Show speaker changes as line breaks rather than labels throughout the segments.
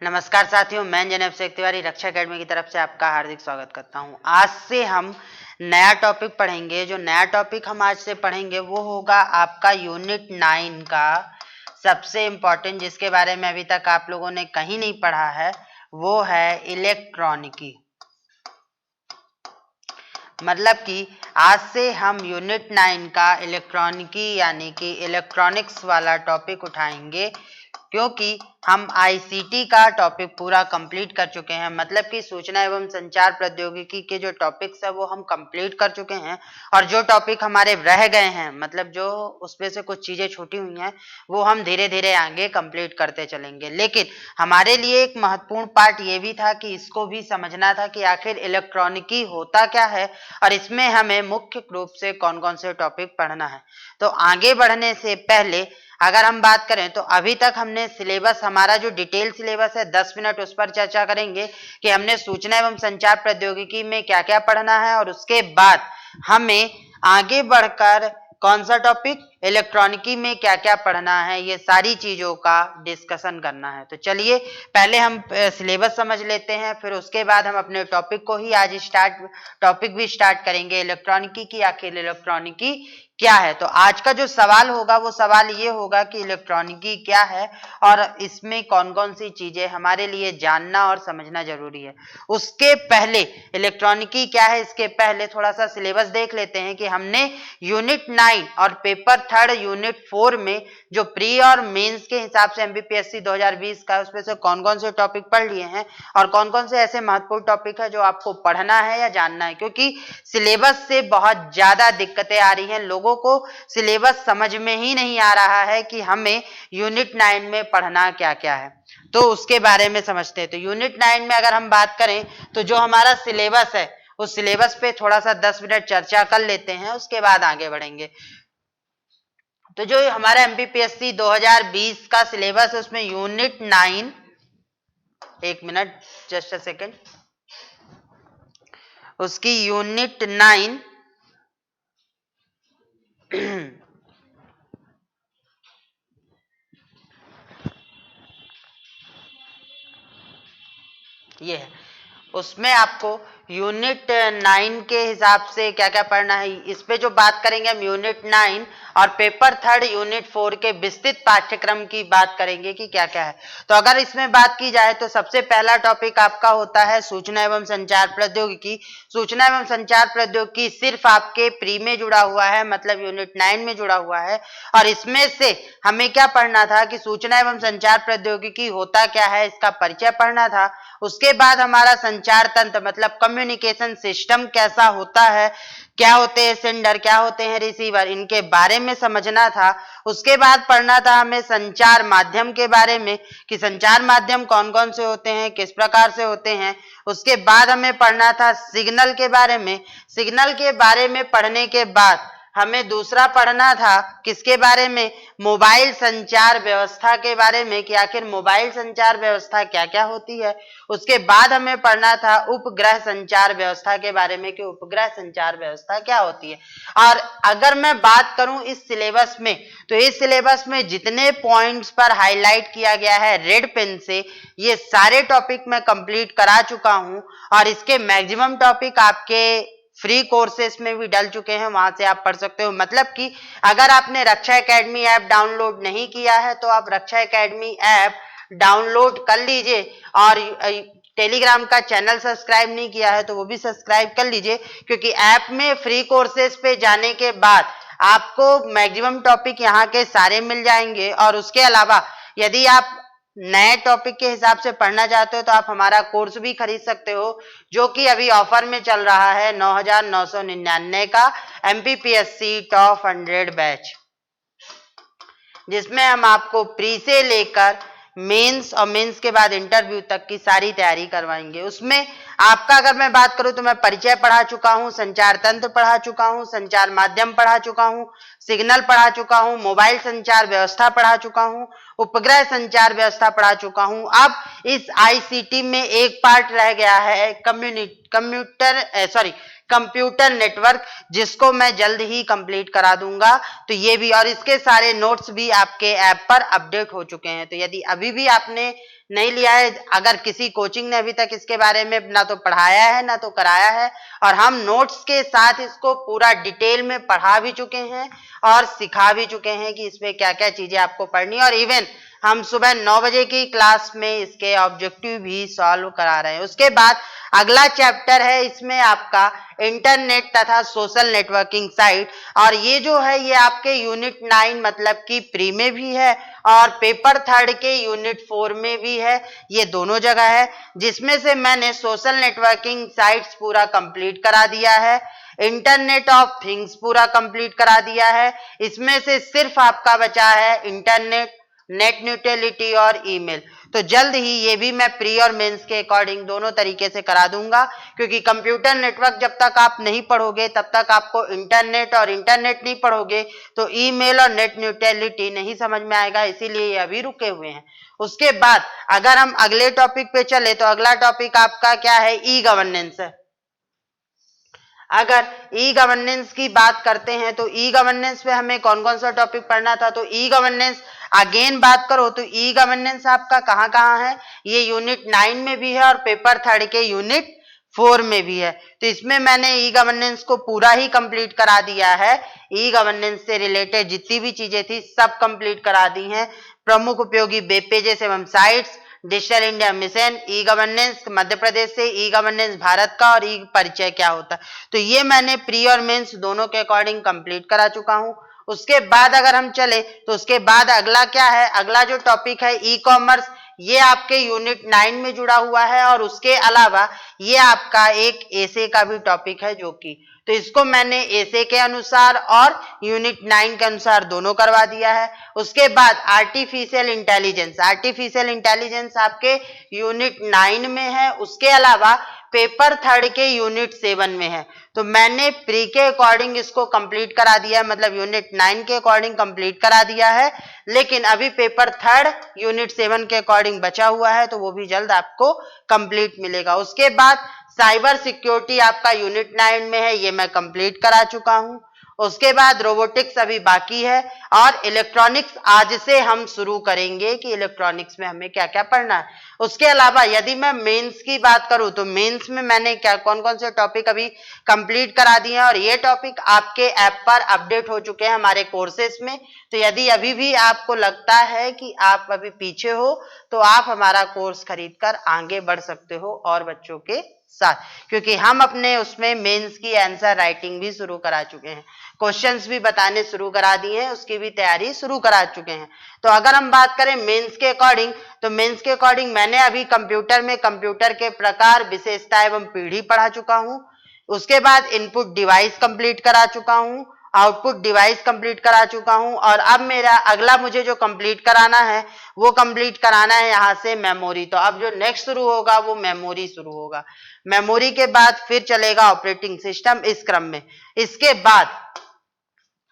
नमस्कार साथियों, मैं जनेब शेख तिवारी रक्षा एकेडमी की तरफ से आपका हार्दिक स्वागत करता हूं। आज से हम नया टॉपिक पढ़ेंगे। जो नया टॉपिक हम आज से पढ़ेंगे वो होगा आपका यूनिट 9 का सबसे इम्पोर्टेंट, जिसके बारे में अभी तक आप लोगों ने कहीं नहीं पढ़ा है, वो है इलेक्ट्रॉनिकी। मतलब कि आज से हम यूनिट 9 का इलेक्ट्रॉनिकी यानी कि इलेक्ट्रॉनिक्स वाला टॉपिक उठाएंगे, क्योंकि हम आईसीटी का टॉपिक पूरा कंप्लीट कर चुके हैं। मतलब कि सूचना एवं संचार प्रौद्योगिकी के जो टॉपिक्स है वो हम कंप्लीट कर चुके हैं, और जो टॉपिक हमारे रह गए हैं, मतलब जो उसमें से कुछ चीजें छूटी हुई हैं, वो हम धीरे धीरे आगे कंप्लीट करते चलेंगे। लेकिन हमारे लिए एक महत्वपूर्ण पार्ट ये भी था कि इसको भी समझना था कि आखिर इलेक्ट्रॉनिकी होता क्या है और इसमें हमें मुख्य रूप से कौन कौन से टॉपिक पढ़ना है। तो आगे बढ़ने से पहले अगर हम बात करें तो अभी तक हमने सिलेबस, हमारा जो डिटेल सिलेबस है 10 मिनट उस पर चर्चा करेंगे कि हमने सूचना एवं संचार प्रौद्योगिकी में क्या क्या पढ़ना है, और उसके बाद हमें आगे बढ़कर कौन सा टॉपिक इलेक्ट्रॉनिकी में क्या क्या पढ़ना है, ये सारी चीजों का डिस्कशन करना है। तो चलिए पहले हम सिलेबस समझ लेते हैं, फिर उसके बाद हम अपने टॉपिक को ही आज टॉपिक भी स्टार्ट करेंगे इलेक्ट्रॉनिकी की। आखिर इलेक्ट्रॉनिकी क्या है? तो आज का जो सवाल होगा वो सवाल ये होगा कि इलेक्ट्रॉनिकी क्या है और इसमें कौन कौन सी चीजें हमारे लिए जानना और समझना जरूरी है। उसके पहले इलेक्ट्रॉनिकी क्या है, इसके पहले थोड़ा सा सिलेबस देख लेते हैं कि हमने यूनिट 9 और पेपर 3 यूनिट 4 में जो प्री और मेंस के हिसाब से एमपीपीएससी 2020 का, उसमें से कौन कौन से टॉपिक पढ़ लिए हैं और कौन कौन से ऐसे महत्वपूर्ण टॉपिक है जो आपको पढ़ना है या जानना है। क्योंकि सिलेबस से बहुत ज्यादा दिक्कतें आ रही हैं, लोगों को सिलेबस समझ में ही नहीं आ रहा है कि हमें यूनिट 9 में पढ़ना क्या क्या है। तो उसके बारे में समझते हैं। तो यूनिट 9 में अगर हम बात करें तो जो हमारा सिलेबस है उस सिलेबस पे थोड़ा सा 10 मिनट चर्चा कर लेते हैं, उसके बाद आगे बढ़ेंगे। तो जो हमारा एमपीपीएससी 2020 का सिलेबस है उसमें यूनिट 9, एक मिनट जस्ट अ सेकेंड, उसकी यूनिट 9 ये है, उसमें आपको यूनिट 9 के हिसाब से क्या क्या पढ़ना है, इस पे जो बात करेंगे हम यूनिट 9 और पेपर 3 यूनिट 4 के विस्तृत पाठ्यक्रम की बात करेंगे कि क्या क्या है। तो अगर इसमें बात की जाए तो सबसे पहला टॉपिक आपका होता है सूचना एवं संचार प्रौद्योगिकी। सूचना एवं संचार प्रौद्योगिकी सिर्फ आपके प्री में जुड़ा हुआ है, मतलब यूनिट 9 में जुड़ा हुआ है, और इसमें से हमें क्या पढ़ना था कि सूचना एवं संचार प्रौद्योगिकी होता क्या है, इसका परिचय पढ़ना था। उसके बाद हमारा संचार तंत्र मतलब कम्युनिकेशन सिस्टम कैसा होता है, क्या होते हैं सेंडर, क्या होते हैं रिसीवर, इनके बारे में समझना था। उसके बाद पढ़ना था हमें संचार माध्यम के बारे में कि संचार माध्यम कौन कौन से होते हैं, किस प्रकार से होते हैं। उसके बाद हमें पढ़ना था सिग्नल के बारे में। सिग्नल के बारे में पढ़ने के बाद हमें दूसरा पढ़ना था किसके बारे में, मोबाइल संचार व्यवस्था के बारे में कि आखिर मोबाइल संचार व्यवस्था क्या क्या होती है। उसके बाद हमें पढ़ना था उपग्रह संचार व्यवस्था के बारे में कि उपग्रह संचार व्यवस्था क्या होती है। और अगर मैं बात करूं इस सिलेबस में, तो इस सिलेबस में जितने पॉइंट्स पर हाईलाइट किया गया है रेड पेन से, ये सारे टॉपिक मैं कंप्लीट करा चुका हूं, और इसके मैक्सिमम टॉपिक आपके फ्री कोर्सेस में भी डल चुके हैं, वहां से आप पढ़ सकते हो। मतलब कि अगर आपने रक्षा एकेडमी ऐप डाउनलोड नहीं किया है तो आप रक्षा एकेडमी ऐप डाउनलोड कर लीजिए, और टेलीग्राम का चैनल सब्सक्राइब नहीं किया है तो वो भी सब्सक्राइब कर लीजिए, क्योंकि ऐप में फ्री कोर्सेस पे जाने के बाद आपको मैक्सिमम टॉपिक यहाँ के सारे मिल जाएंगे। और उसके अलावा यदि आप नए टॉपिक के हिसाब से पढ़ना चाहते हो तो आप हमारा कोर्स भी खरीद सकते हो, जो कि अभी ऑफर में चल रहा है 9,999 का एमपीपीएससी टॉप 100 बैच, जिसमें हम आपको प्री से लेकर मेंस और मेंस के बाद इंटरव्यू तक की सारी तैयारी करवाएंगे। उसमें आपका अगर मैं बात करूं तो मैं परिचय पढ़ा चुका हूं, संचार तंत्र पढ़ा चुका हूं, संचार माध्यम पढ़ा चुका हूं, सिग्नल पढ़ा चुका हूं, मोबाइल संचार व्यवस्था पढ़ा चुका हूं, उपग्रह संचार व्यवस्था पढ़ा चुका हूं। अब इस आईसीटी में एक पार्ट रह गया है कंप्यूटर नेटवर्क, जिसको मैं जल्द ही कंप्लीट करा दूंगा। तो ये भी, और इसके सारे नोट्स भी आपके ऐप पर अपडेट हो चुके हैं। तो यदि अभी भी आपने नहीं लिया है, अगर किसी कोचिंग ने अभी तक इसके बारे में ना तो पढ़ाया है ना तो कराया है, और हम नोट्स के साथ इसको पूरा डिटेल में पढ़ा भी चुके हैं और सिखा भी चुके हैं कि इसमें क्या क्या चीजें आपको पढ़नी है, और इवन हम सुबह 9 बजे की क्लास में इसके ऑब्जेक्टिव भी सॉल्व करा रहे हैं। उसके बाद अगला चैप्टर है, इसमें आपका इंटरनेट तथा सोशल नेटवर्किंग साइट, और ये जो है ये आपके यूनिट 9 मतलब कि प्री में भी है और पेपर थर्ड के यूनिट 4 में भी है, ये दोनों जगह है, जिसमें से मैंने सोशल नेटवर्किंग साइट्स पूरा कंप्लीट करा दिया है, इंटरनेट ऑफ थिंग्स पूरा कंप्लीट करा दिया है, इसमें से सिर्फ आपका बचा है इंटरनेट, नेट न्यूट्रलिटी और ईमेल। तो जल्द ही ये भी मैं प्री और मेंस के अकॉर्डिंग दोनों तरीके से करा दूंगा, क्योंकि कंप्यूटर नेटवर्क जब तक आप नहीं पढ़ोगे तब तक आपको इंटरनेट, और इंटरनेट नहीं पढ़ोगे तो ईमेल और नेट न्यूट्रलिटी नहीं समझ में आएगा, इसीलिए ये अभी रुके हुए हैं। उसके बाद अगर हम अगले टॉपिक पे चले तो अगला टॉपिक आपका क्या है, ई गवर्नेंस है। अगर ई गवर्नेंस की बात करते हैं तो ई गवर्नेंस में हमें कौन कौन सा टॉपिक पढ़ना था, तो ई गवर्नेंस अगेन बात करो तो ई गवर्नेंस आपका कहाँ कहाँ है, ये यूनिट 9 में भी है और पेपर थर्ड के यूनिट 4 में भी है। तो इसमें मैंने ई गवर्नेंस को पूरा ही कंप्लीट करा दिया है, ई गवर्नेंस से रिलेटेड जितनी भी चीजें थी सब कंप्लीट करा दी हैं। प्रमुख उपयोगी वेब पेजेस एवं sites, digital India mission, e governance Madhya Pradesh से, ई गवर्नेंस भारत का, और ई परिचय क्या होता है, तो ये मैंने प्री और मेंस दोनों के अकॉर्डिंग कंप्लीट करा चुका हूं। उसके बाद अगर हम चले तो उसके बाद अगला क्या है, अगला जो टॉपिक है ई कॉमर्स, ये आपके यूनिट 9 में जुड़ा हुआ है, और उसके अलावा ये आपका एक एसे का भी टॉपिक है जो कि, तो इसको मैंने एसे के अनुसार और यूनिट 9 के अनुसार दोनों करवा दिया है। उसके बाद आर्टिफिशियल इंटेलिजेंस, आर्टिफिशियल इंटेलिजेंस आपके यूनिट 9 में है, उसके अलावा पेपर थर्ड के यूनिट 7 में है। तो मैंने प्री के अकॉर्डिंग इसको कंप्लीट करा दिया है, मतलब यूनिट 9 के अकॉर्डिंग कंप्लीट करा दिया है, लेकिन अभी पेपर थर्ड यूनिट 7 के अकॉर्डिंग बचा हुआ है, तो वो भी जल्द आपको कंप्लीट मिलेगा। उसके बाद साइबर सिक्योरिटी आपका यूनिट 9 में है, ये मैं कंप्लीट करा चुका हूं। उसके बाद रोबोटिक्स अभी बाकी है, और इलेक्ट्रॉनिक्स आज से हम शुरू करेंगे कि इलेक्ट्रॉनिक्स में हमें क्या क्या पढ़ना है। उसके अलावा यदि मैं मेंस की बात करूं तो मेंस में मैंने क्या कौन कौन से टॉपिक अभी कंप्लीट करा दिए हैं, और ये टॉपिक आपके ऐप पर अपडेट हो चुके हैं हमारे कोर्सेस में। तो यदि अभी भी आपको लगता है कि आप अभी पीछे हो तो आप हमारा कोर्स खरीदकर आगे बढ़ सकते हो और बच्चों के साथ, क्योंकि हम अपने उसमें मेंस की आंसर राइटिंग भी शुरू करा चुके हैं, क्वेश्चंस भी बताने शुरू करा दिए हैं, उसकी भी तैयारी शुरू करा चुके हैं। तो अगर हम बात करें मेंस के अकॉर्डिंग, तो मेंस के अकॉर्डिंग मैंने अभी कंप्यूटर में कंप्यूटर के प्रकार, विशेषता एवं पीढ़ी पढ़ा चुका हूं। उसके बाद इनपुट डिवाइस कंप्लीट करा चुका हूं, आउटपुट डिवाइस कंप्लीट करा चुका हूं, और अब मेरा अगला मुझे जो कंप्लीट कराना है वो कंप्लीट कराना है यहाँ से मेमोरी। तो अब जो नेक्स्ट शुरू होगा वो मेमोरी शुरू होगा। मेमोरी के बाद फिर चलेगा ऑपरेटिंग सिस्टम, इस क्रम में। इसके बाद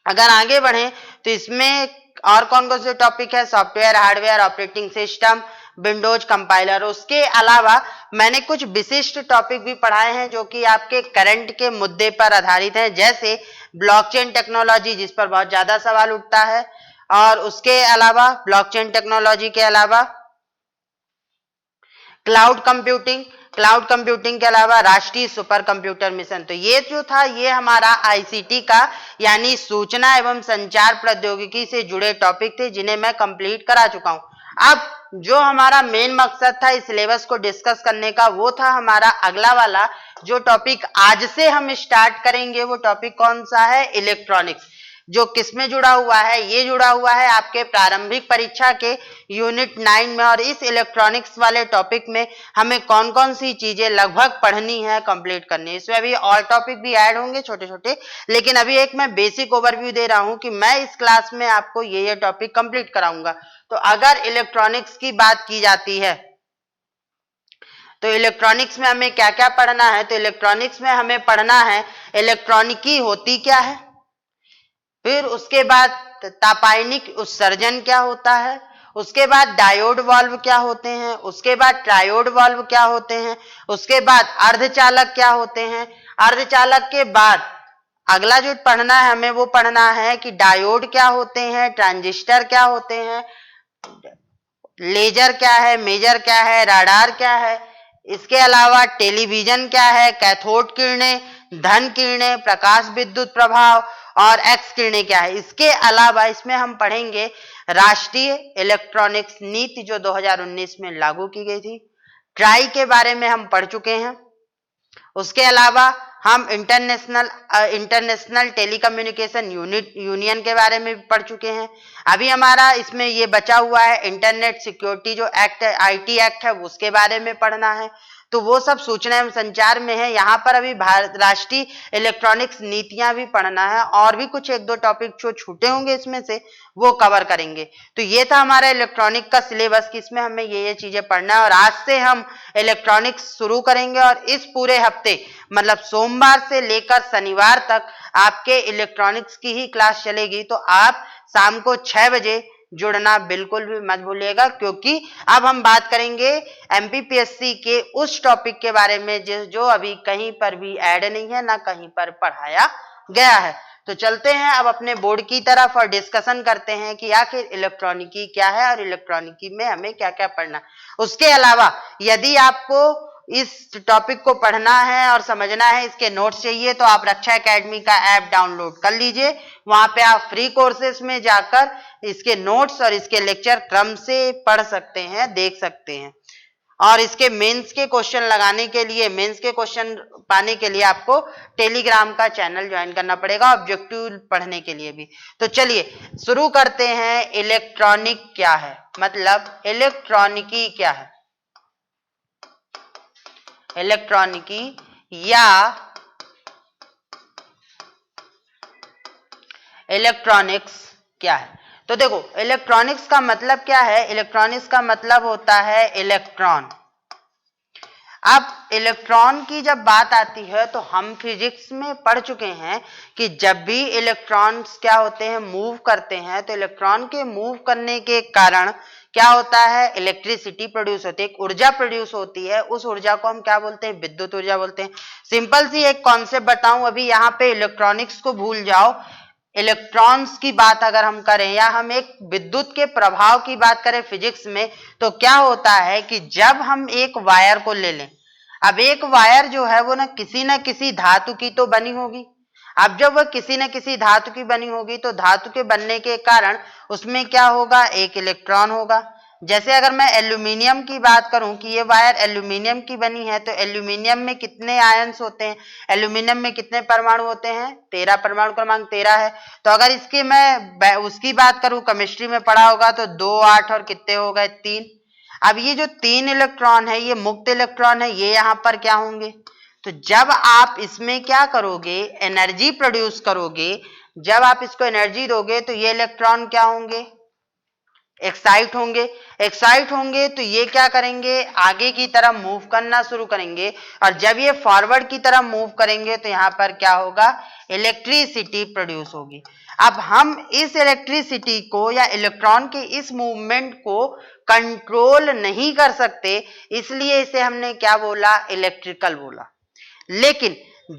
अगर आगे बढ़े तो इसमें और कौन कौन से टॉपिक है, software, hardware, operating system, Windows compiler. उसके अलावा मैंने कुछ विशिष्ट टॉपिक भी पढ़ाए हैं जो कि आपके करंट के मुद्दे पर आधारित हैं, जैसे ब्लॉकचेन टेक्नोलॉजी, जिस पर बहुत ज्यादा सवाल उठता है, और उसके अलावा ब्लॉकचेन टेक्नोलॉजी के अलावा क्लाउड कंप्यूटिंग, क्लाउड कंप्यूटिंग के अलावा राष्ट्रीय सुपर कंप्यूटर मिशन। तो ये जो था ये हमारा आईसीटी का यानी सूचना एवं संचार प्रौद्योगिकी से जुड़े टॉपिक थे, जिन्हें मैं कंप्लीट करा चुका हूं। अब जो हमारा मेन मकसद था इस सिलेबस को डिस्कस करने का, वो था हमारा अगला वाला जो टॉपिक आज से हम स्टार्ट करेंगे। वो टॉपिक कौन सा है, इलेक्ट्रॉनिक्स, जो किसमें जुड़ा हुआ है, ये जुड़ा हुआ है आपके प्रारंभिक परीक्षा के यूनिट 9 में। और इस इलेक्ट्रॉनिक्स वाले टॉपिक में हमें कौन कौन सी चीजें लगभग पढ़नी है, कंप्लीट करनी है। इसमें अभी और टॉपिक भी ऐड होंगे छोटे छोटे, लेकिन अभी एक मैं बेसिक ओवरव्यू दे रहा हूं कि मैं इस क्लास में आपको ये टॉपिक कंप्लीट कराऊंगा। तो अगर इलेक्ट्रॉनिक्स की बात की जाती है तो इलेक्ट्रॉनिक्स में हमें क्या क्या पढ़ना है, तो इलेक्ट्रॉनिक्स में हमें पढ़ना है इलेक्ट्रॉनिकी होती क्या है, फिर उसके बाद तापायनिक उत्सर्जन क्या होता है, उसके बाद डायोड वाल्व क्या होते हैं, उसके बाद ट्रायोड वाल्व क्या होते हैं, उसके बाद अर्धचालक क्या होते हैं। अर्धचालक के बाद अगला जो पढ़ना है हमें वो पढ़ना है कि डायोड क्या होते हैं, ट्रांजिस्टर क्या होते हैं, लेजर क्या है, मेजर क्या है, राडार क्या है, इसके अलावा टेलीविजन क्या है, कैथोड किरणें, धन किरणें, प्रकाश विद्युत प्रभाव और एक्स किरणें क्या है। इसके अलावा इसमें हम पढ़ेंगे राष्ट्रीय इलेक्ट्रॉनिक्स नीति जो 2019 में लागू की गई थी, ट्राई के बारे में हम पढ़ चुके हैं। उसके अलावा हम इंटरनेशनल टेलीकम्युनिकेशन यूनियन के बारे में भी पढ़ चुके हैं। अभी हमारा इसमें ये बचा हुआ है इंटरनेट सिक्योरिटी जो एक्ट है, आईटी एक्ट है, उसके बारे में पढ़ना है। तो वो सब सूचना एवं संचार में है। यहाँ पर अभी राष्ट्रीय इलेक्ट्रॉनिक्स नीतियां भी पढ़ना है और भी कुछ एक दो टॉपिक जो छूटे होंगे इसमें से वो कवर करेंगे। तो ये था हमारा इलेक्ट्रॉनिक का सिलेबस कि इसमें हमें ये चीजें पढ़ना है और आज से हम इलेक्ट्रॉनिक्स शुरू करेंगे और इस पूरे हफ्ते मतलब सोमवार से लेकर शनिवार तक आपके इलेक्ट्रॉनिक्स की ही क्लास चलेगी। तो आप शाम को 6 बजे जुड़ना बिल्कुल भी मत भूलिएगा, क्योंकि अब हम बात करेंगे एमपीपीएससी के उस टॉपिक के बारे में जो अभी कहीं पर भी ऐड नहीं है, ना कहीं पर पढ़ाया गया है। तो चलते हैं अब अपने बोर्ड की तरफ और डिस्कशन करते हैं कि आखिर इलेक्ट्रॉनिकी क्या है और इलेक्ट्रॉनिकी में हमें क्या क्या पढ़ना। उसके अलावा यदि आपको इस टॉपिक को पढ़ना है और समझना है, इसके नोट्स चाहिए, तो आप रक्षा एकेडमी का ऐप डाउनलोड कर लीजिए। वहां पे आप फ्री कोर्सेस में जाकर इसके नोट्स और इसके लेक्चर क्रम से पढ़ सकते हैं, देख सकते हैं। और इसके मेंस के क्वेश्चन लगाने के लिए, मेंस के क्वेश्चन पाने के लिए आपको टेलीग्राम का चैनल ज्वाइन करना पड़ेगा ऑब्जेक्टिव पढ़ने के लिए भी। तो चलिए शुरू करते हैं। इलेक्ट्रॉनिक क्या है, मतलब इलेक्ट्रॉनिकी क्या है। इलेक्ट्रॉनिकी या इलेक्ट्रॉनिक्स क्या है। तो देखो इलेक्ट्रॉनिक्स का मतलब क्या है। इलेक्ट्रॉनिक्स का मतलब होता है इलेक्ट्रॉन। अब इलेक्ट्रॉन की जब बात आती है तो हम फिजिक्स में पढ़ चुके हैं कि जब भी इलेक्ट्रॉन्स क्या होते हैं, मूव करते हैं, तो इलेक्ट्रॉन के मूव करने के कारण क्या होता है, इलेक्ट्रिसिटी प्रोड्यूस होती है, एक ऊर्जा प्रोड्यूस होती है। उस ऊर्जा को हम क्या बोलते हैं, विद्युत ऊर्जा बोलते हैं। सिंपल सी एक कॉन्सेप्ट बताऊं, अभी यहाँ पे इलेक्ट्रॉनिक्स को भूल जाओ। इलेक्ट्रॉन्स की बात अगर हम करें या हम एक विद्युत के प्रभाव की बात करें फिजिक्स में, तो क्या होता है कि जब हम एक वायर को ले लें, अब एक वायर जो है वो ना किसी धातु की तो बनी होगी। अब जब वह किसी न किसी धातु की बनी होगी तो धातु के बनने के कारण उसमें क्या होगा, एक इलेक्ट्रॉन होगा। जैसे अगर मैं एल्यूमिनियम की बात करूं कि ये वायर एल्यूमिनियम की बनी है, तो एल्यूमिनियम में कितने आयंस होते हैं, एल्यूमिनियम में कितने परमाणु होते हैं, 13, परमाणु क्रमांक 13 है। तो अगर इसकी मैं उसकी बात करूं, केमिस्ट्री में पढ़ा होगा, तो 2, 8 और कितने हो गए, 3। अब ये जो 3 इलेक्ट्रॉन है, ये मुक्त इलेक्ट्रॉन है, ये यहां पर क्या होंगे। तो जब आप इसमें क्या करोगे, एनर्जी प्रोड्यूस करोगे, जब आप इसको एनर्जी दोगे तो ये इलेक्ट्रॉन क्या होंगे, एक्साइट होंगे। एक्साइट होंगे तो ये क्या करेंगे, आगे की तरफ मूव करना शुरू करेंगे। और जब ये फॉरवर्ड की तरफ मूव करेंगे तो यहाँ पर क्या होगा, इलेक्ट्रिसिटी प्रोड्यूस होगी। अब हम इस इलेक्ट्रिसिटी को या इलेक्ट्रॉन के इस मूवमेंट को कंट्रोल नहीं कर सकते, इसलिए इसे हमने क्या बोला, इलेक्ट्रिकल बोला। लेकिन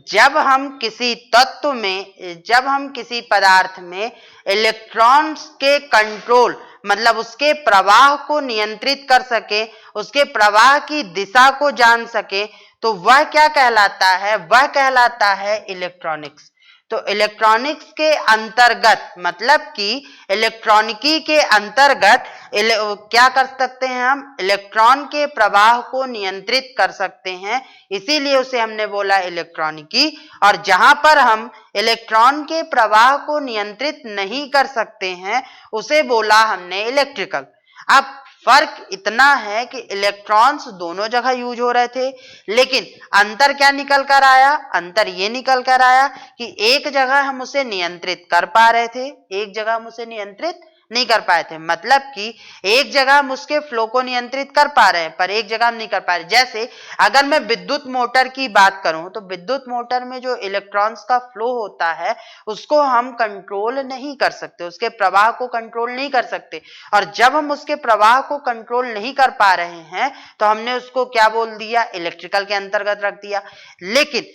जब हम किसी तत्व में, जब हम किसी पदार्थ में इलेक्ट्रॉन्स के कंट्रोल मतलब उसके प्रवाह को नियंत्रित कर सके, उसके प्रवाह की दिशा को जान सके, तो वह क्या कहलाता है, वह कहलाता है इलेक्ट्रॉनिक्स। तो इलेक्ट्रॉनिक्स के अंतर्गत मतलब कि इलेक्ट्रॉनिकी के अंतर्गत क्या कर सकते हैं, हम इलेक्ट्रॉन के प्रवाह को नियंत्रित कर सकते हैं, इसीलिए उसे हमने बोला इलेक्ट्रॉनिकी। और जहां पर हम इलेक्ट्रॉन के प्रवाह को नियंत्रित नहीं कर सकते हैं उसे बोला हमने इलेक्ट्रिकल। अब फर्क इतना है कि इलेक्ट्रॉन्स दोनों जगह यूज हो रहे थे, लेकिन अंतर क्या निकल कर आया, अंतर ये निकल कर आया कि एक जगह हम उसे नियंत्रित कर पा रहे थे, एक जगह हम उसे नियंत्रित नहीं कर पाए थे। मतलब कि एक जगह हम उसके फ्लो को नियंत्रित कर पा रहे हैं पर एक जगह हम नहीं कर पा रहे। जैसे अगर मैं विद्युत मोटर की बात करूं तो विद्युत मोटर में जो इलेक्ट्रॉन्स का फ्लो होता है उसको हम कंट्रोल नहीं कर सकते, उसके प्रवाह को कंट्रोल नहीं कर सकते। और जब हम उसके प्रवाह को कंट्रोल नहीं कर पा रहे हैं तो हमने उसको क्या बोल दिया, इलेक्ट्रिकल के अंतर्गत रख दिया। लेकिन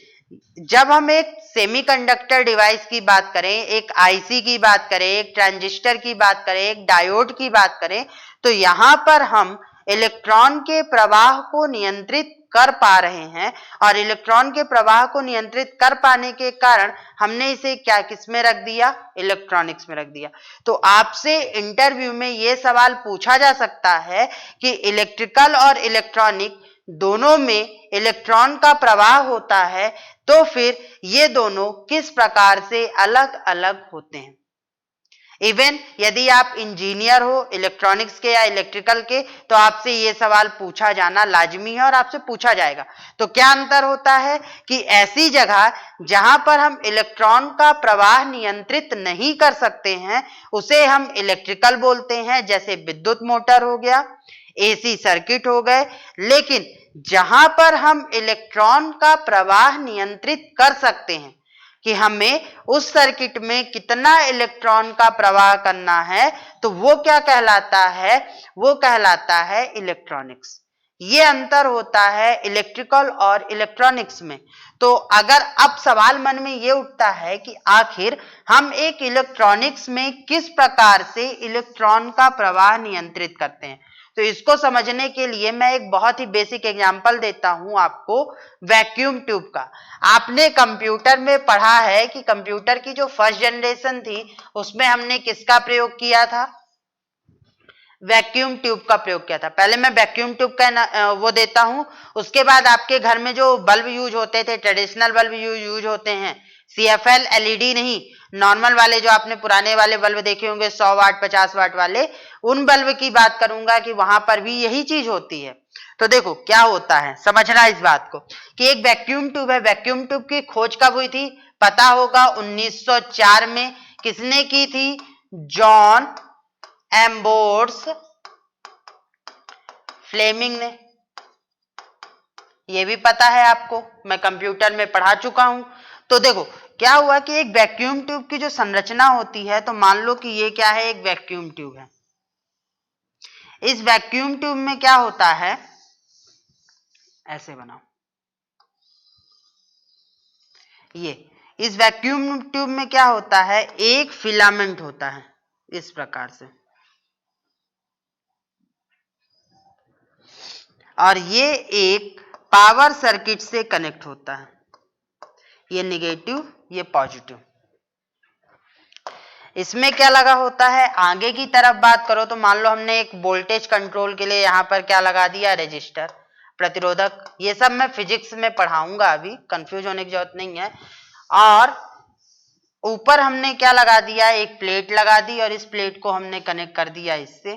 जब हम एक सेमीकंडक्टर डिवाइस की बात करें, एक आईसी की बात करें, एक ट्रांजिस्टर की बात करें, एक डायोड की बात करें, तो यहां पर हम इलेक्ट्रॉन के प्रवाह को नियंत्रित कर पा रहे हैं और इलेक्ट्रॉन के प्रवाह को नियंत्रित कर पाने के कारण हमने इसे क्या किस में रख दिया, इलेक्ट्रॉनिक्स में रख दिया। तो आपसे इंटरव्यू में यह सवाल पूछा जा सकता है कि इलेक्ट्रिकल और इलेक्ट्रॉनिक दोनों में इलेक्ट्रॉन का प्रवाह होता है, तो फिर ये दोनों किस प्रकार से अलग अलग होते हैं। इवन यदि आप इंजीनियर हो इलेक्ट्रॉनिक्स के या इलेक्ट्रिकल के, तो आपसे ये सवाल पूछा जाना लाजमी है और आपसे पूछा जाएगा। तो क्या अंतर होता है कि ऐसी जगह जहां पर हम इलेक्ट्रॉन का प्रवाह नियंत्रित नहीं कर सकते हैं उसे हम इलेक्ट्रिकल बोलते हैं, जैसे विद्युत मोटर हो गया, एसी सर्किट हो गए। लेकिन जहां पर हम इलेक्ट्रॉन का प्रवाह नियंत्रित कर सकते हैं कि हमें उस सर्किट में कितना इलेक्ट्रॉन का प्रवाह करना है, तो वो क्या कहलाता है, वो कहलाता है इलेक्ट्रॉनिक्स। ये अंतर होता है इलेक्ट्रिकल और इलेक्ट्रॉनिक्स में। तो अगर अब सवाल मन में ये उठता है कि आखिर हम एक इलेक्ट्रॉनिक्स में किस प्रकार से इलेक्ट्रॉन का प्रवाह नियंत्रित करते हैं, तो इसको समझने के लिए मैं एक बहुत ही बेसिक एग्जांपल देता हूं आपको, वैक्यूम ट्यूब का। आपने कंप्यूटर में पढ़ा है कि कंप्यूटर की जो फर्स्ट जनरेशन थी उसमें हमने किसका प्रयोग किया था, वैक्यूम ट्यूब का प्रयोग किया था। पहले मैं वैक्यूम ट्यूब का वो देता हूं, उसके बाद आपके घर में जो बल्ब यूज होते थे, ट्रेडिशनल बल्ब यूज होते हैं, CFL LED नहीं, नॉर्मल वाले जो आपने पुराने वाले बल्ब देखे होंगे 100 वाट 50 वाट वाले, उन बल्ब की बात करूंगा कि वहां पर भी यही चीज होती है। तो देखो क्या होता है, समझना इस बात को कि एक वैक्यूम ट्यूब है। वैक्यूम ट्यूब की खोज कब हुई थी, पता होगा 1904 में। किसने की थी, जॉन एम्बोर्स फ्लेमिंग ने। ये भी पता है आपको, मैं कंप्यूटर में पढ़ा चुका हूं। तो देखो क्या हुआ कि एक वैक्यूम ट्यूब की जो संरचना होती है, तो मान लो कि ये क्या है, एक वैक्यूम ट्यूब है। इस वैक्यूम ट्यूब में क्या होता है, ऐसे बनाओ, ये इस वैक्यूम ट्यूब में क्या होता है, एक फिलामेंट होता है इस प्रकार से, और ये एक पावर सर्किट से कनेक्ट होता है। ये नेगेटिव, ये पॉजिटिव। इसमें क्या लगा होता है, आगे की तरफ बात करो तो मान लो हमने एक वोल्टेज कंट्रोल के लिए यहां पर क्या लगा दिया, रेजिस्टर, प्रतिरोधक। ये सब मैं फिजिक्स में पढ़ाऊंगा, अभी कंफ्यूज होने की जरूरत नहीं है। और ऊपर हमने क्या लगा दिया, एक प्लेट लगा दी और इस प्लेट को हमने कनेक्ट कर दिया इससे।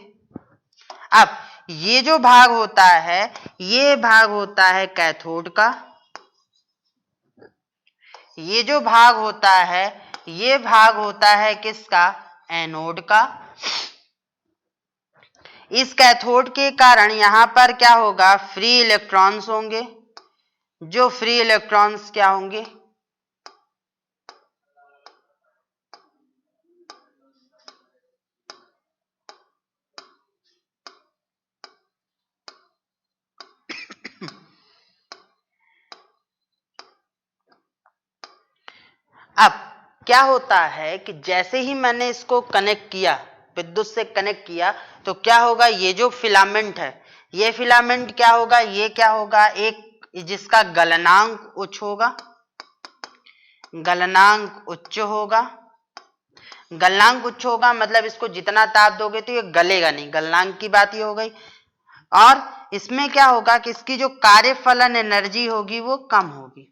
अब ये जो भाग होता है, ये भाग होता है कैथोड का, ये जो भाग होता है, ये भाग होता है किसका, एनोड का। इस कैथोड के कारण यहां पर क्या होगा, फ्री इलेक्ट्रॉन्स होंगे। जो फ्री इलेक्ट्रॉन्स क्या होंगे, अब क्या होता है कि जैसे ही मैंने इसको कनेक्ट किया, विद्युत से कनेक्ट किया, तो क्या होगा, ये जो फिलामेंट है, ये फिलामेंट क्या होगा, ये क्या होगा, एक जिसका गलनांक उच्च होगा, गलनांक उच्च होगा। गलनांक उच्च होगा मतलब इसको जितना ताप दोगे तो ये गलेगा नहीं, गलनांक की बात ये हो गई। और इसमें क्या होगा कि इसकी जो कार्यफलन एनर्जी होगी वो कम होगी,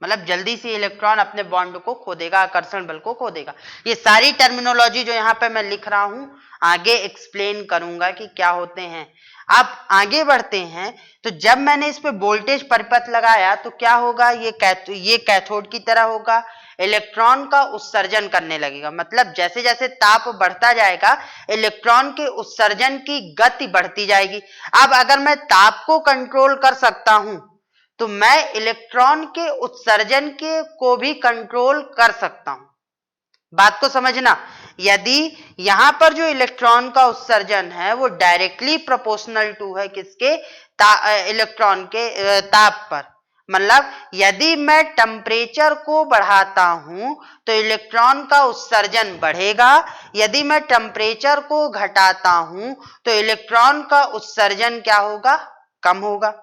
मतलब जल्दी से इलेक्ट्रॉन अपने बॉन्ड को खो देगा, आकर्षण बल को खो देगा। ये सारी टर्मिनोलॉजी जो यहाँ पे मैं लिख रहा हूं आगे एक्सप्लेन करूंगा कि क्या होते हैं। अब आगे बढ़ते हैं, तो जब मैंने इस पे वोल्टेज परिपथ लगाया तो क्या होगा, ये कैथोड की तरह होगा, इलेक्ट्रॉन का उत्सर्जन करने लगेगा। मतलब जैसे जैसे ताप बढ़ता जाएगा इलेक्ट्रॉन के उत्सर्जन की गति बढ़ती जाएगी। अब अगर मैं ताप को कंट्रोल कर सकता हूं तो मैं इलेक्ट्रॉन के उत्सर्जन के को भी कंट्रोल कर सकता हूं। बात को समझना, यदि यहां पर जो इलेक्ट्रॉन का उत्सर्जन है वो डायरेक्टली प्रोपोर्शनल टू है किसके, इलेक्ट्रॉन के ताप पर। मतलब यदि मैं टेम्परेचर को बढ़ाता हूं तो इलेक्ट्रॉन का उत्सर्जन बढ़ेगा, यदि मैं टेम्परेचर को घटाता हूं तो इलेक्ट्रॉन का उत्सर्जन क्या होगा, कम होगा।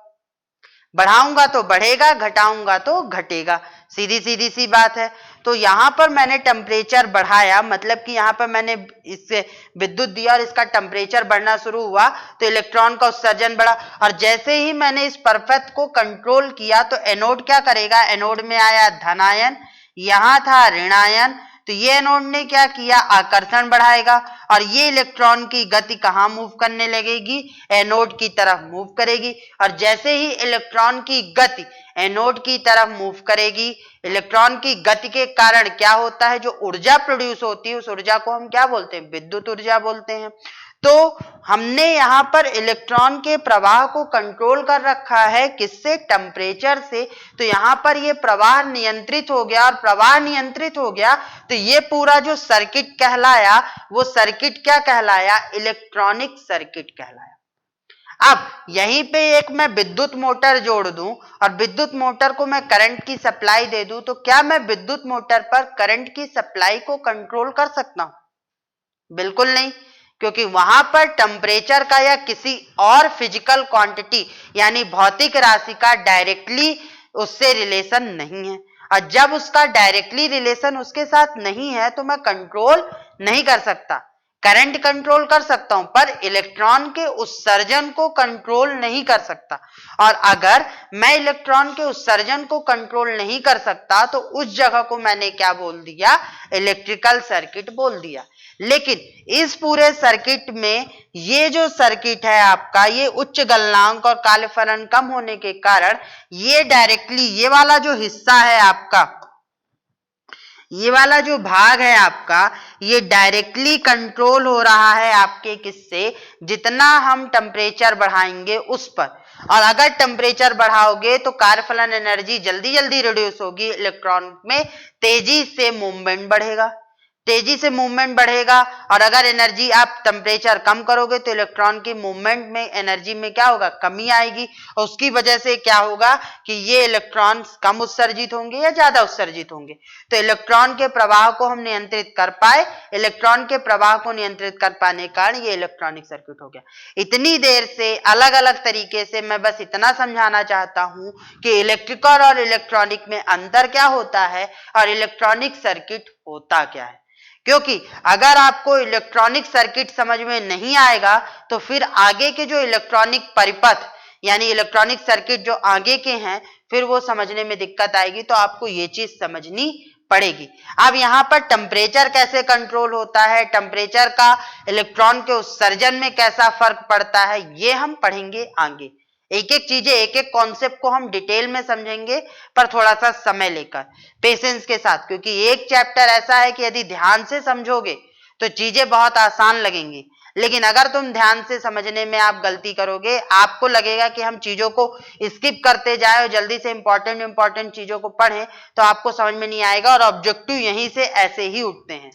बढ़ाऊंगा तो बढ़ेगा, घटाऊंगा तो घटेगा, सीधी सीधी सी बात है। तो यहां पर मैंने टेम्परेचर बढ़ाया, मतलब कि यहां पर मैंने इससे विद्युत दिया और इसका टेम्परेचर बढ़ना शुरू हुआ तो इलेक्ट्रॉन का उत्सर्जन बढ़ा। और जैसे ही मैंने इस परपथ को कंट्रोल किया तो एनोड क्या करेगा, एनोड में आया धन आयन, यहां था ऋण आयन, तो ये एनोड ने क्या किया, आकर्षण बढ़ाएगा और ये इलेक्ट्रॉन की गति कहां मूव करने लगेगी, एनोड की तरफ मूव करेगी। और जैसे ही इलेक्ट्रॉन की गति एनोड की तरफ मूव करेगी, इलेक्ट्रॉन की गति के कारण क्या होता है, जो ऊर्जा प्रोड्यूस होती है उस ऊर्जा को हम क्या बोलते हैं, विद्युत ऊर्जा बोलते हैं। तो हमने यहां पर इलेक्ट्रॉन के प्रवाह को कंट्रोल कर रखा है, किससे, टेम्परेचर से। तो यहां पर ये प्रवाह नियंत्रित हो गया, और प्रवाह नियंत्रित हो गया तो ये पूरा जो सर्किट कहलाया वो सर्किट क्या कहलाया, इलेक्ट्रॉनिक सर्किट कहलाया। अब यहीं पे एक मैं विद्युत मोटर जोड़ दूं और विद्युत मोटर को मैं करंट की सप्लाई दे दूं, तो क्या मैं विद्युत मोटर पर करंट की सप्लाई को कंट्रोल कर सकता हूं, बिल्कुल नहीं, क्योंकि वहां पर टेम्परेचर का या किसी और फिजिकल क्वांटिटी यानी भौतिक राशि का डायरेक्टली उससे रिलेशन नहीं है। और जब उसका डायरेक्टली रिलेशन उसके साथ नहीं है तो मैं कंट्रोल नहीं कर सकता। करंट कंट्रोल कर सकता हूं पर इलेक्ट्रॉन के उत्सर्जन को कंट्रोल नहीं कर सकता। और अगर मैं इलेक्ट्रॉन के उत्सर्जन को कंट्रोल नहीं कर सकता तो उस जगह को मैंने क्या बोल दिया, इलेक्ट्रिकल सर्किट बोल दिया। लेकिन इस पूरे सर्किट में ये जो सर्किट है आपका, ये उच्च गलनांक और कालेफलन कम होने के कारण ये डायरेक्टली, ये वाला जो हिस्सा है आपका, ये वाला जो भाग है आपका, ये डायरेक्टली कंट्रोल हो रहा है आपके किससे, जितना हम टेम्परेचर बढ़ाएंगे उस पर। और अगर टेम्परेचर बढ़ाओगे तो कार्यफलन एनर्जी जल्दी जल्दी रिड्यूस होगी, इलेक्ट्रॉन में तेजी से मूवमेंट बढ़ेगा, तेजी से मूवमेंट बढ़ेगा। और अगर एनर्जी आप टेम्परेचर कम करोगे तो इलेक्ट्रॉन की मूवमेंट में एनर्जी में क्या होगा, कमी आएगी। और उसकी वजह से क्या होगा कि ये इलेक्ट्रॉन्स कम उत्सर्जित होंगे या ज्यादा उत्सर्जित होंगे। तो इलेक्ट्रॉन के प्रवाह को हम नियंत्रित कर पाए, इलेक्ट्रॉन के प्रवाह को नियंत्रित कर पाने के कारण ये इलेक्ट्रॉनिक सर्किट हो गया। इतनी देर से अलग अलग तरीके से मैं बस इतना समझाना चाहता हूं कि इलेक्ट्रिकल और इलेक्ट्रॉनिक में अंतर क्या होता है और इलेक्ट्रॉनिक सर्किट होता क्या है। क्योंकि अगर आपको इलेक्ट्रॉनिक सर्किट समझ में नहीं आएगा तो फिर आगे के जो इलेक्ट्रॉनिक परिपथ यानी इलेक्ट्रॉनिक सर्किट जो आगे के हैं फिर वो समझने में दिक्कत आएगी। तो आपको ये चीज समझनी पड़ेगी। अब यहाँ पर टेम्परेचर कैसे कंट्रोल होता है, टेम्परेचर का इलेक्ट्रॉन के उत्सर्जन में कैसा फर्क पड़ता है, ये हम पढ़ेंगे आगे। एक एक चीजें, एक एक कॉन्सेप्ट को हम डिटेल में समझेंगे, पर थोड़ा सा समय लेकर, पेशेंस के साथ, क्योंकि एक चैप्टर ऐसा है कि यदि ध्यान से समझोगे तो चीजें बहुत आसान लगेंगी। लेकिन अगर तुम ध्यान से समझने में आप गलती करोगे, आपको लगेगा कि हम चीजों को स्किप करते जाए और जल्दी से इंपॉर्टेंट चीजों को पढ़ें, तो आपको समझ में नहीं आएगा और ऑब्जेक्टिव यहीं से ऐसे ही उठते हैं।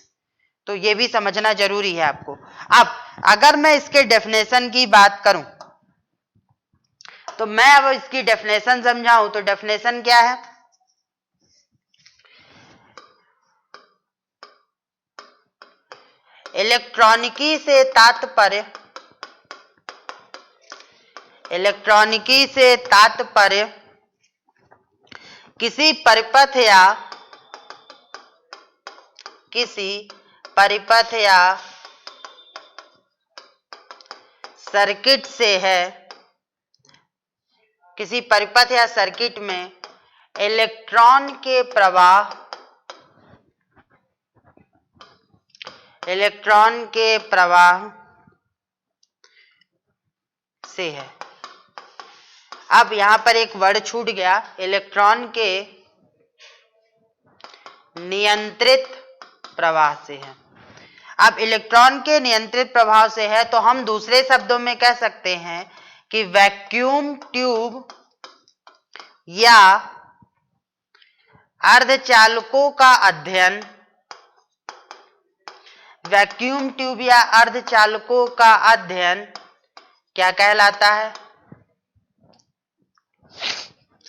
तो ये भी समझना जरूरी है आपको। अब अगर मैं इसके डेफिनेशन की बात करूं तो मैं अब इसकी डेफिनेशन समझाऊं तो डेफिनेशन क्या है, इलेक्ट्रॉनिकी से तात्पर्य, इलेक्ट्रॉनिकी से तात्पर्य किसी परिपथ या सर्किट से है, किसी परिपथ या सर्किट में इलेक्ट्रॉन के प्रवाह, इलेक्ट्रॉन के प्रवाह से है। अब यहां पर एक वर्ड छूट गया, इलेक्ट्रॉन के नियंत्रित प्रवाह से है। अब इलेक्ट्रॉन के नियंत्रित प्रवाह से है तो हम दूसरे शब्दों में कह सकते हैं कि वैक्यूम ट्यूब या अर्धचालकों का अध्ययन वैक्यूम ट्यूब या अर्धचालकों का अध्ययन क्या कहलाता है?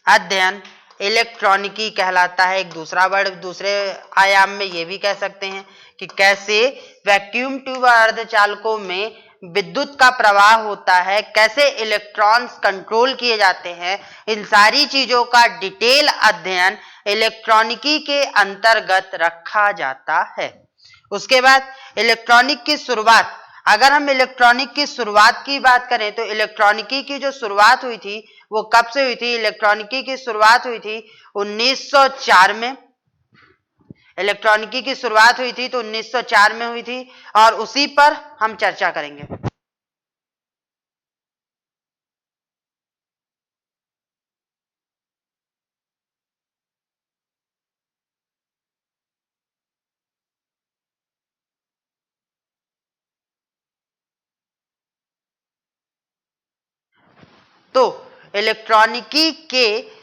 अध्ययन इलेक्ट्रॉनिकी कहलाता है। एक दूसरा वर्ड दूसरे आयाम में ये भी कह सकते हैं कि कैसे वैक्यूम ट्यूब और अर्धचालकों में विद्युत का प्रवाह होता है, कैसे इलेक्ट्रॉन्स कंट्रोल किए जाते हैं, इन सारी चीजों का डिटेल अध्ययन इलेक्ट्रॉनिकी के अंतर्गत रखा जाता है। उसके बाद इलेक्ट्रॉनिक की शुरुआत, अगर हम इलेक्ट्रॉनिक की शुरुआत की बात करें तो इलेक्ट्रॉनिकी की जो शुरुआत हुई थी वो कब से हुई थी? इलेक्ट्रॉनिकी की शुरुआत हुई थी 1904 में। इलेक्ट्रॉनिकी की शुरुआत हुई थी तो 1904 में हुई थी और उसी पर हम चर्चा करेंगे। तो इलेक्ट्रॉनिकी के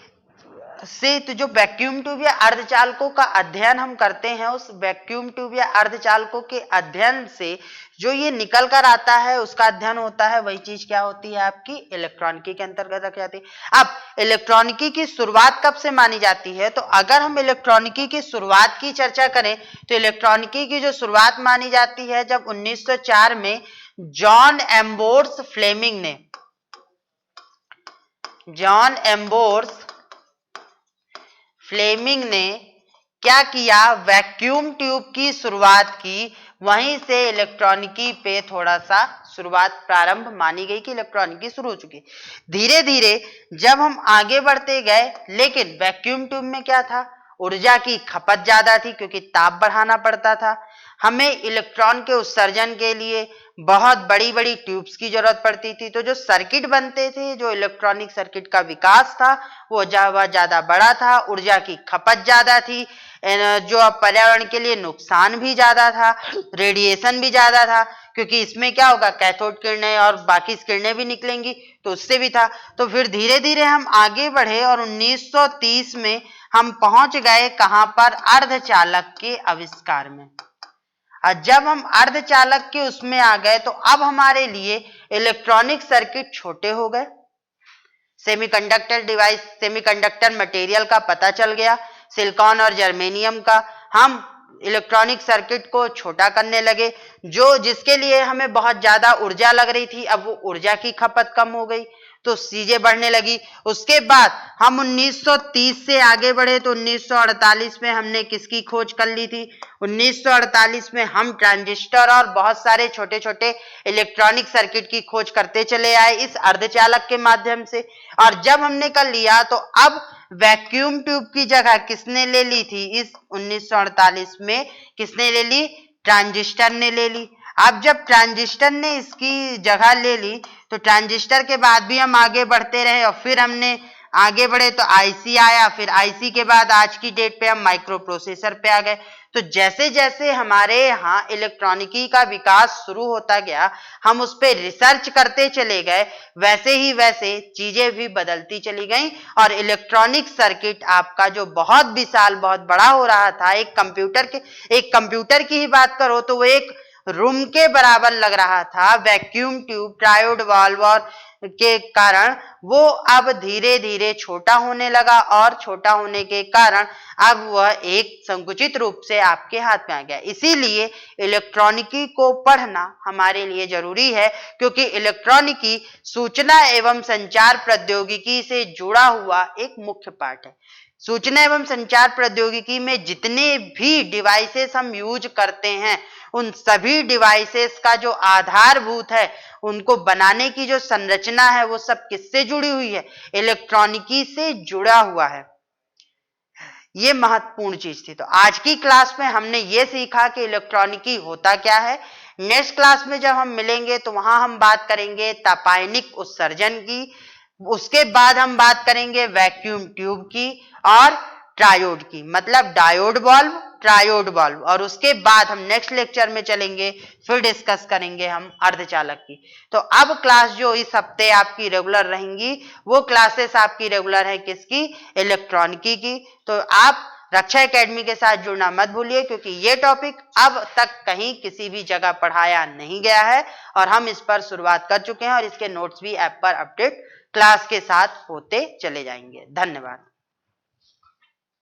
से तो जो वैक्यूम ट्यूब या अर्धचालकों का अध्ययन हम करते हैं, उस वैक्यूम ट्यूब या अर्धचालकों के अध्ययन से जो ये निकल कर आता है उसका अध्ययन होता है, वही चीज क्या होती है? आपकी इलेक्ट्रॉनिकी के अंतर्गत रखी जाती है। अब इलेक्ट्रॉनिकी की शुरुआत कब से मानी जाती है? तो अगर हम इलेक्ट्रॉनिकी की शुरुआत की चर्चा करें तो इलेक्ट्रॉनिकी की जो शुरुआत मानी जाती है जब 1904 में जॉन एम्बोर्स फ्लेमिंग ने क्या किया? वैक्यूम ट्यूब की शुरुआत की। वहीं से इलेक्ट्रॉनिकी पे थोड़ा सा शुरुआत प्रारंभ मानी गई कि इलेक्ट्रॉनिकी शुरू हो चुकी। धीरे धीरे जब हम आगे बढ़ते गए, लेकिन वैक्यूम ट्यूब में क्या था? ऊर्जा की खपत ज्यादा थी क्योंकि ताप बढ़ाना पड़ता था। हमें इलेक्ट्रॉन के उत्सर्जन के लिए बहुत बड़ी बड़ी ट्यूब्स की जरूरत पड़ती थी। तो जो सर्किट बनते थे, जो इलेक्ट्रॉनिक सर्किट का विकास था वो ज्यादा बड़ा था, ऊर्जा की खपत ज्यादा थी, जो पर्यावरण के लिए नुकसान भी ज्यादा था, रेडिएशन भी ज्यादा था क्योंकि इसमें क्या होगा? कैथोड किरणें और बाकी किरणें भी निकलेंगी, तो उससे भी था। तो फिर धीरे धीरे हम आगे बढ़े और 1930 में हम पहुंच गए कहां पर? अर्धचालक के आविष्कार में। और जब हम अर्धचालक के उसमें आ गए तो अब हमारे लिए इलेक्ट्रॉनिक सर्किट छोटे हो गए, सेमीकंडक्टर मटेरियल का पता चल गया, सिलिकॉन और जर्मेनियम का। हम इलेक्ट्रॉनिक सर्किट को छोटा करने लगे, जिसके लिए हमें बहुत ज्यादा ऊर्जा लग रही थी, अब वो ऊर्जा की खपत कम हो गई, तो चीजें बढ़ने लगी। उसके बाद हम 1930 से आगे बढ़े तो 1948 में हमने किसकी खोज कर ली थी? 1948 में हम ट्रांजिस्टर और बहुत सारे छोटे छोटे इलेक्ट्रॉनिक सर्किट की खोज करते चले आए इस अर्धचालक के माध्यम से। और जब हमने कर लिया तो अब वैक्यूम ट्यूब की जगह किसने ले ली थी? इस 1948 में किसने ले ली? ट्रांजिस्टर ने ले ली। अब जब ट्रांजिस्टर ने इसकी जगह ले ली तो ट्रांजिस्टर के बाद भी हम आगे बढ़ते रहे और फिर हमने आगे बढ़े तो आईसी आया, फिर आईसी के बाद आज की डेट पे हम माइक्रो प्रोसेसर पे आ गए। तो जैसे जैसे हमारे यहाँ इलेक्ट्रॉनिकी का विकास शुरू होता गया, हम उस पर रिसर्च करते चले गए, वैसे ही वैसे चीजें भी बदलती चली गई और इलेक्ट्रॉनिक सर्किट आपका जो बहुत विशाल बहुत बड़ा हो रहा था, एक कंप्यूटर की ही बात करो तो वो एक रूम के बराबर लग रहा था। वैक्यूम ट्यूब, ट्रायोड वाल्व और के कारण वो अब धीरे धीरे छोटा होने लगा और छोटा होने के कारण अब वह एक संकुचित रूप से आपके हाथ में आ गया। इसीलिए इलेक्ट्रॉनिकी को पढ़ना हमारे लिए जरूरी है क्योंकि इलेक्ट्रॉनिकी सूचना एवं संचार प्रौद्योगिकी से जुड़ा हुआ एक मुख्य पार्ट है। सूचना एवं संचार प्रौद्योगिकी में जितने भी डिवाइसेस हम यूज करते हैं, उन सभी डिवाइसेस का जो आधारभूत है, उनको बनाने की जो संरचना है, वो सब किससे जुड़ी हुई है? इलेक्ट्रॉनिकी से जुड़ा हुआ है। ये महत्वपूर्ण चीज थी। तो आज की क्लास में हमने ये सीखा कि इलेक्ट्रॉनिकी होता क्या है। नेक्स्ट क्लास में जब हम मिलेंगे तो वहां हम बात करेंगे तापायनिक उत्सर्जन की, उसके बाद हम बात करेंगे वैक्यूम ट्यूब की और ट्रायोड की, मतलब डायोड वाल्व, ट्रायोड वाल्व, और उसके बाद हम नेक्स्ट लेक्चर में चलेंगे, फिर डिस्कस करेंगे हम अर्धचालक की। तो अब क्लास जो इस हफ्ते आपकी रेगुलर रहेंगी वो क्लासेस आपकी रेगुलर है किसकी? इलेक्ट्रॉनिकी की। तो आप रक्षा एकेडमी के साथ जुड़ना मत भूलिए, क्योंकि ये टॉपिक अब तक कहीं किसी भी जगह पढ़ाया नहीं गया है और हम इस पर शुरुआत कर चुके हैं और इसके नोट्स भी ऐप पर अपडेट क्लास के साथ होते चले जाएंगे। धन्यवाद।